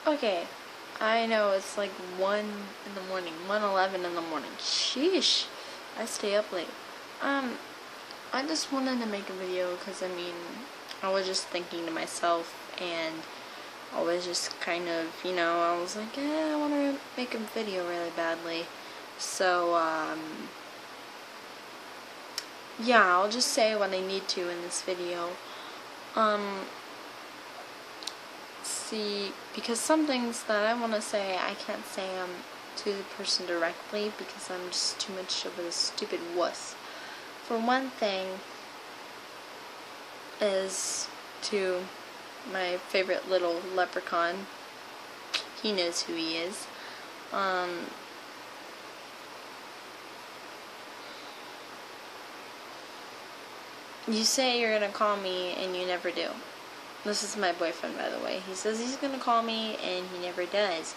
Okay, I know it's like 1 in the morning, 1:11 in the morning. Sheesh, I stay up late. I just wanted to make a video because, I mean, I was just thinking to myself, and I was just kind of, I was like, I want to make a video really badly. So, yeah, I'll just say what I need to in this video. See, because some things that I want to say, I can't say them to the person directly because I'm just too much of a stupid wuss. For one thing, is to my favorite little leprechaun. He knows who he is. You say you're gonna call me and you never do. This is my boyfriend, by the way. He says he's gonna call me and he never does.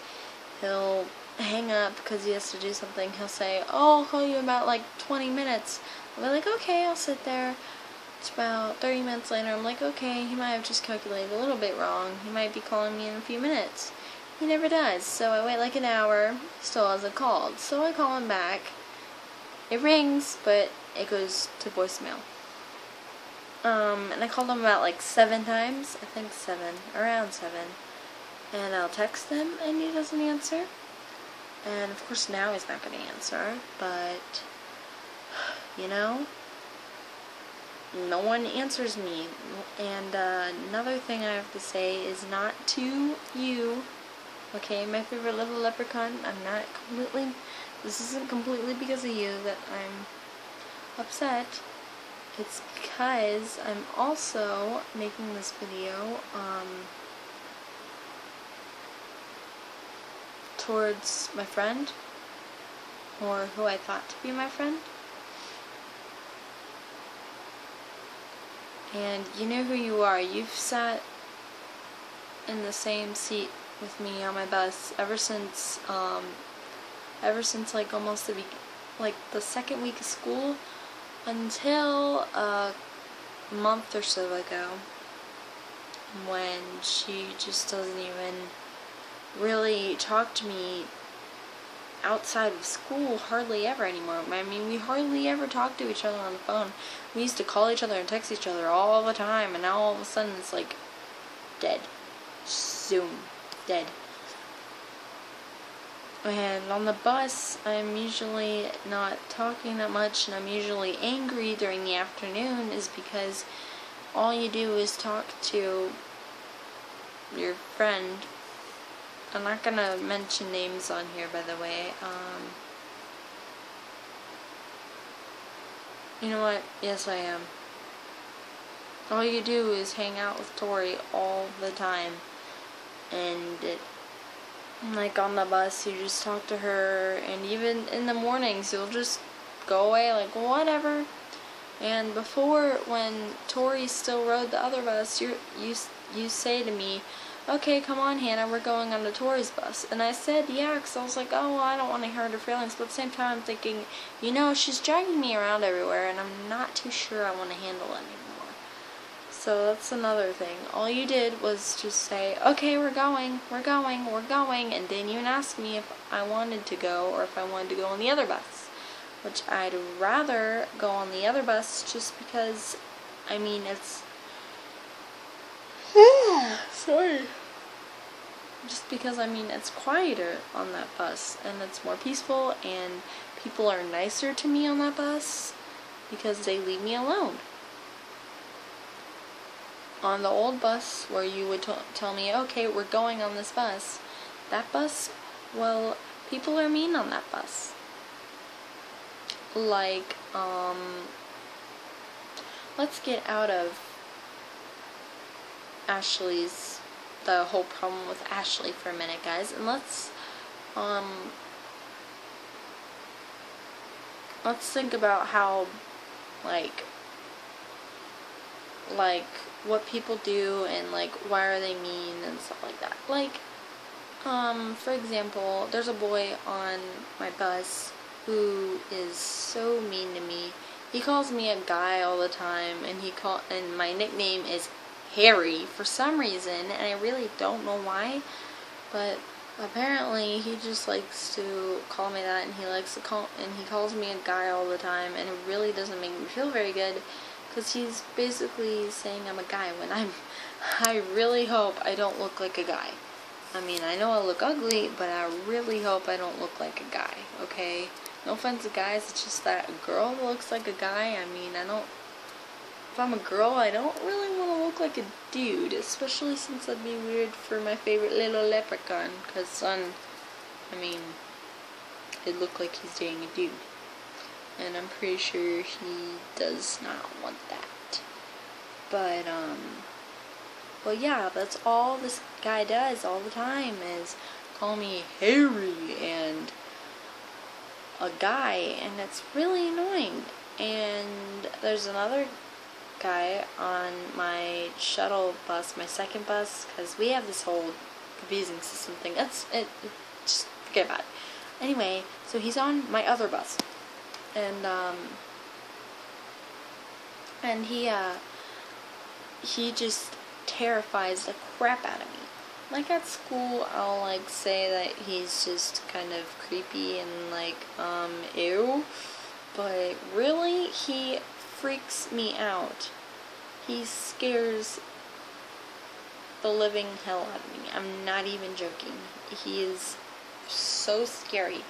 He'll hang up because he has to do something. He'll say, oh, I'll call you in about like 20 minutes. I'll be like, okay, I'll sit there. It's about 30 minutes later. I'm like, okay, he might have just calculated a little bit wrong. He might be calling me in a few minutes. He never does. So I wait like an hour. He still hasn't called. So I call him back. It rings, but it goes to voicemail. And I called him about like 7 times. I think 7. Around 7. And I'll text him and he doesn't answer. And of course now he's not going to answer. But, no one answers me. And another thing I have to say is not to you. Okay, my favorite little leprechaun. This isn't completely because of you that I'm upset. It's because I'm also making this video towards my friend, or who I thought to be my friend. And you know who you are. You've sat in the same seat with me on my bus ever since like almost the second week of school until a month or so ago, when she just doesn't even really talk to me outside of school hardly ever anymore. I mean, we hardly ever talk to each other on the phone. We used to call each other and text each other all the time, and now all of a sudden it's like dead. Zoom. Dead. And on the bus, I'm usually not talking that much, and I'm usually angry during the afternoon, is because all you do is talk to your friend. I'm not gonna mention names on here, by the way. You know what? Yes, I am. All you do is hang out with Tori all the time, and like on the bus, you just talk to her, and even in the mornings, you'll just go away like, whatever. And before, when Tori still rode the other bus, you say to me, okay, come on, Hannah, we're going on to Tori's bus. And I said, yeah, because I was like, oh, well, I don't want to hurt her feelings. But at the same time, I'm thinking, she's dragging me around everywhere, and I'm not too sure I want to handle it anymore. So that's another thing. All you did was just say, okay, we're going, and didn't even ask me if I wanted to go or if I wanted to go on the other bus. Which I'd rather go on the other bus just because, I mean, it's... Sorry. Just because, I mean, it's quieter on that bus, and it's more peaceful, and people are nicer to me on that bus because they leave me alone. On the old bus, where you would tell me, okay, we're going on this bus, that bus, well, people are mean on that bus. Like, let's get out of the whole problem with Ashley for a minute, guys, and let's think about how, like what people do, and like why are they mean and stuff like that. Like, for example, there's a boy on my bus who is so mean to me. He calls me a guy all the time, and my nickname is Harry for some reason, and I really don't know why. But apparently he just likes to call me that, and he calls me a guy all the time, and it really doesn't make me feel very good, because he's basically saying I'm a guy when I really hope I don't look like a guy. I mean, I know I look ugly, but I really hope I don't look like a guy, okay? No offense to guys, it's just that a girl that looks like a guy, I mean, if I'm a girl, I don't really want to look like a dude, especially since that'd be weird for my favorite little leprechaun, because I mean, it looked like he's dating a dude, and I'm pretty sure he does not want that. But yeah, that's all this guy does all the time, is call me Harry and a guy, and it's really annoying. And there's another guy on my shuttle bus, my second bus, because we have this whole confusing system thing. Just forget about it. Anyway, so he's on my other bus, and he just terrifies the crap out of me. Like at school, I'll like say that he's just kind of creepy and like ew, but really he freaks me out. He scares the living hell out of me. I'm not even joking. He is so scary.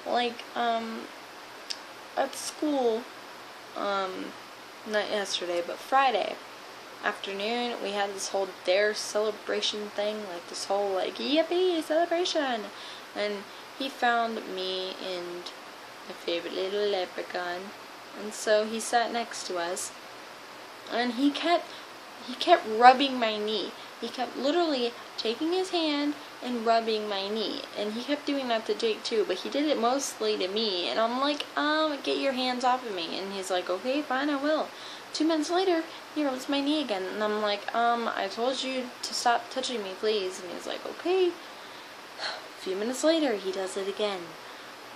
Like at school, not yesterday, but Friday afternoon, we had this whole dare celebration thing, like this whole like yippee celebration, and he found me and my favorite little leprechaun, and so he sat next to us, and he kept rubbing my knee. He kept literally taking his hand and rubbing my knee, and he kept doing that to Jake too, but he did it mostly to me, and I'm like, get your hands off of me, and he's like, okay, fine, I will. 2 minutes later, he rubs my knee again, and I'm like, I told you to stop touching me, please, and he's like, okay. A few minutes later, he does it again.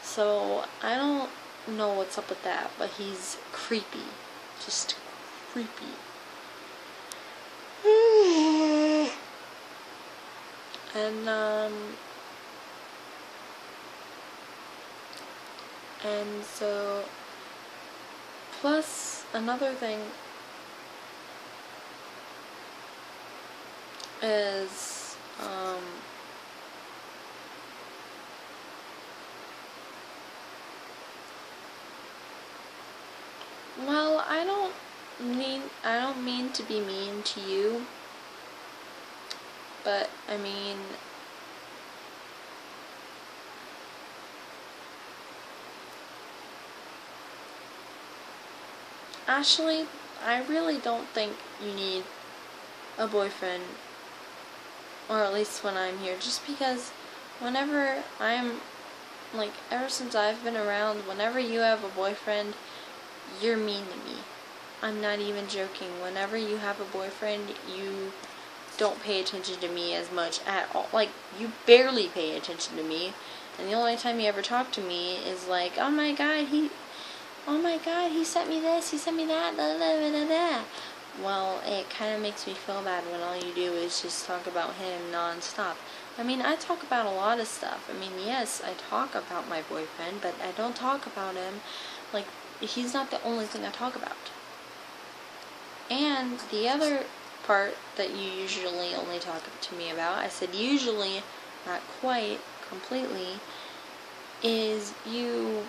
So, I don't know what's up with that, but he's creepy. Just creepy. And so, plus another thing is, well, I don't mean to be mean to you, but I mean, actually, I really don't think you need a boyfriend, or at least when I'm here, just because whenever like, ever since I've been around, whenever you have a boyfriend, you're mean to me. I'm not even joking. Whenever you have a boyfriend, you don't pay attention to me as much at all. Like, you barely pay attention to me, and the only time you ever talk to me is like, oh my god, he sent me this, he sent me that, blah, blah, blah, blah, blah. Well, it kind of makes me feel bad when all you do is just talk about him non-stop. I mean, I talk about a lot of stuff. I mean, yes, I talk about my boyfriend, but I don't talk about him. Like, he's not the only thing I talk about. And the other part that you usually only talk to me about, I said usually, not quite, completely, is you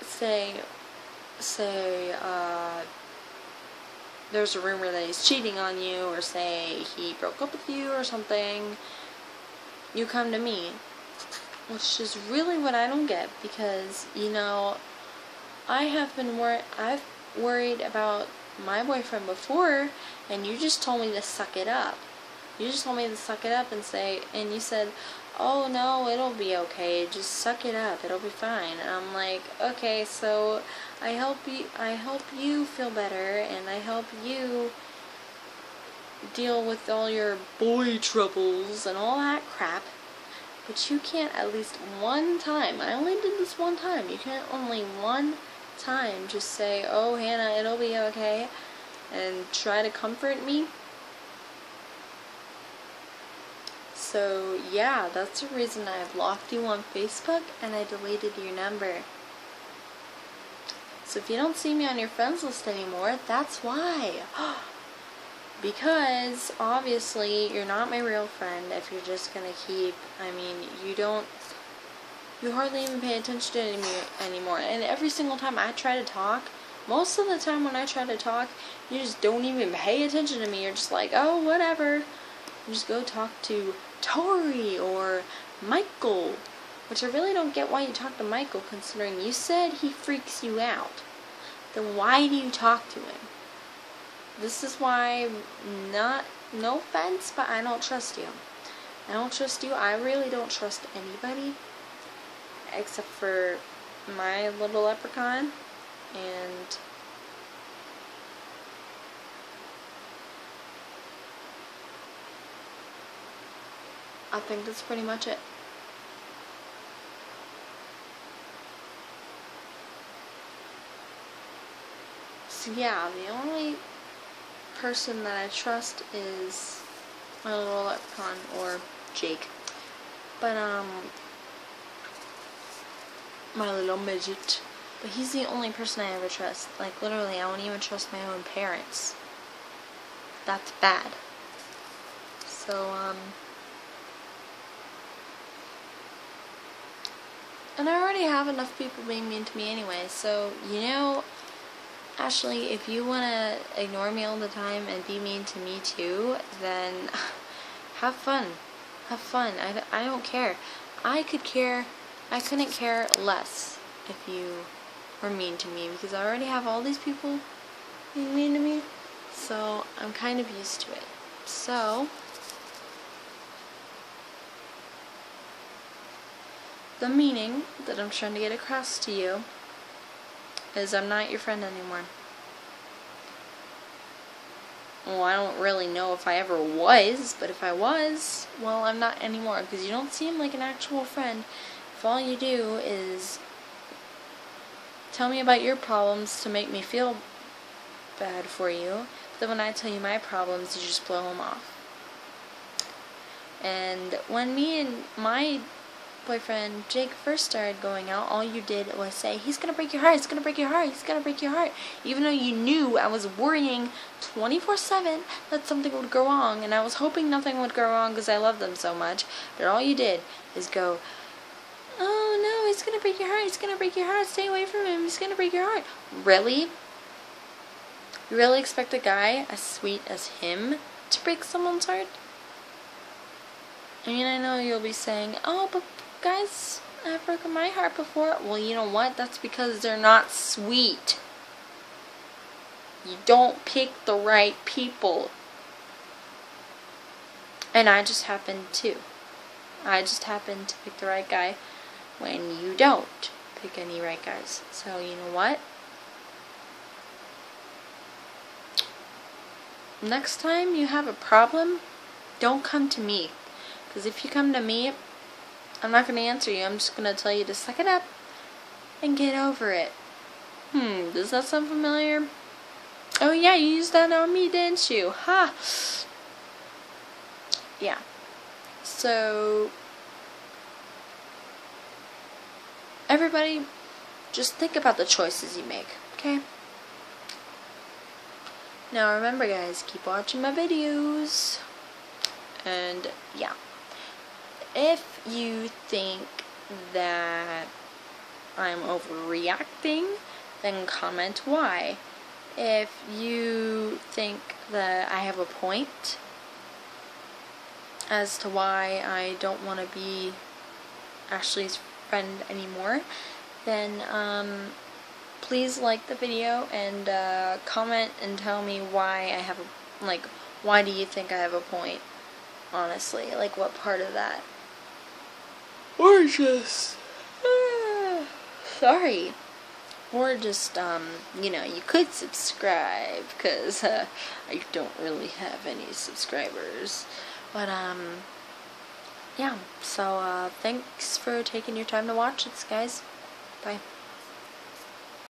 say, there's a rumor that he's cheating on you, or say he broke up with you or something, you come to me, which is really what I don't get, because, you know, I've worried about my boyfriend before, and you just told me to suck it up. You just told me to suck it up and you said, oh no, it'll be okay, just suck it up, it'll be fine. And I'm like, okay, so I help you feel better, and I help you deal with all your boy troubles and all that crap, but you can't at least one time, I only did this one time, you can't only one time just say, oh Hannah, it'll be okay, and try to comfort me. So yeah, that's the reason I blocked you on Facebook and I deleted your number. So if you don't see me on your friends list anymore, that's why. Because obviously you're not my real friend if you're just gonna keep, I mean, you hardly even pay attention to me anymore. And every single time I try to talk, most of the time when I try to talk, you just don't even pay attention to me. You're just like, oh, whatever. You just go talk to Tori or Michael. Which I really don't get why you talk to Michael, considering you said he freaks you out. Then why do you talk to him? This is why, no offense, but I don't trust you. I don't trust you. I really don't trust anybody. Except for my little leprechaun. And I think that's pretty much it. So yeah, the only person that I trust is my little leprechaun, or Jake. But my little midget. But he's the only person I ever trust. Like, literally, I won't even trust my own parents. That's bad. So, and I already have enough people being mean to me anyway, so, you know, Ashley, if you want to ignore me all the time and be mean to me too, then have fun. Have fun. I don't care. I couldn't care less if you were mean to me, because I already have all these people being mean to me, so I'm kind of used to it. So, the meaning that I'm trying to get across to you is I'm not your friend anymore. Well, I don't really know if I ever was, but if I was, well, I'm not anymore, because you don't seem like an actual friend if all you do is tell me about your problems to make me feel bad for you, but then when I tell you my problems, you just blow them off. And when me and my boyfriend Jake first started going out, all you did was say, he's gonna break your heart, he's gonna break your heart, he's gonna break your heart, even though you knew I was worrying 24/7 that something would go wrong, and I was hoping nothing would go wrong because I love them so much. But all you did is go, oh no, he's gonna break your heart, he's gonna break your heart, stay away from him, he's gonna break your heart. Really? You really expect a guy as sweet as him to break someone's heart? I mean, I know you'll be saying, oh, but guys have broken my heart before. Well, you know what? That's because they're not sweet. You don't pick the right people. And I just happened to. I just happened to pick the right guy when you don't pick any right guys. So, you know what? Next time you have a problem, don't come to me. Because if you come to me, I'm not going to answer you. I'm just going to tell you to suck it up and get over it. Does that sound familiar? Oh yeah, you used that on me, didn't you? Ha! Yeah. So, everybody, just think about the choices you make, okay? Now remember guys, keep watching my videos. And yeah. If you think that I'm overreacting, then comment why. If you think that I have a point as to why I don't want to be Ashley's friend anymore, then please like the video and comment and tell me why I have a, like, why do you think I have a point? Honestly, like, what part of that? Or just, sorry. Or just, you know, you could subscribe, because, I don't really have any subscribers. But, yeah, so, thanks for taking your time to watch this, guys. Bye.